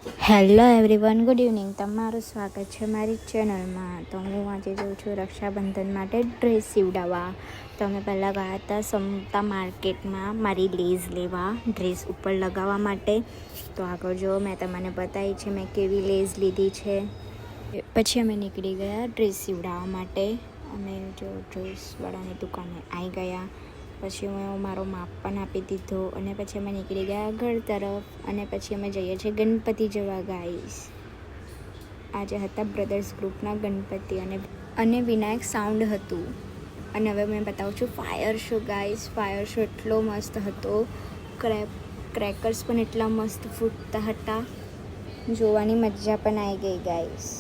Hello everyone, good evening. તમારું સ્વાગત છે મારી ચેનલમાં. તો હું આજે જાઉં છું રક્ષાબંધન માટે ડ્રેસ સીવડાવવા. તો અમે પહેલાં ગયા હતા સમતા માર્કેટમાં મારી લેઝ લેવા, ડ્રેસ ઉપર લગાવવા માટે. તો આગળ જો મેં તમને બતાવી છે મેં કેવી લેઝ લીધી છે. પછી અમે નીકળી ગયા ડ્રેસ સીવડાવવા માટે. અમે જો ડ્રેસવાળાની દુકાને આવી ગયા. પછી મેં મારો માપ પણ આપી દીધો અને પછી અમે નીકળી ગયા ઘર તરફ. અને પછી અમે જઈએ છીએ ગણપતિ જોવા ગાઈસ. આજે હતા બ્રધર્સ ગ્રુપના ગણપતિ અને વિનાયક સાઉન્ડ હતું. અને હવે મેં બતાવું છું fire show guys. Fire show એટલો મસ્ત હતો. ક્રેકર્સ પણ એટલા મસ્ત ફૂટતા હતા. જોવાની મજા પણ આવી ગઈ ગાઈસ.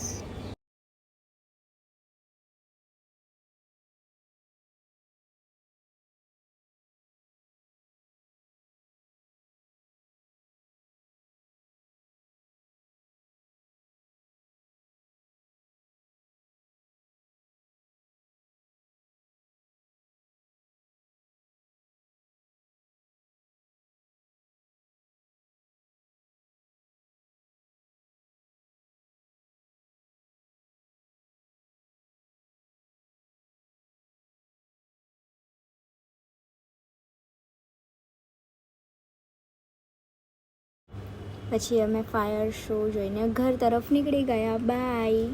પછી અમે ફાયર શો જોઈને ઘર તરફ નીકળી ગયા. બાય.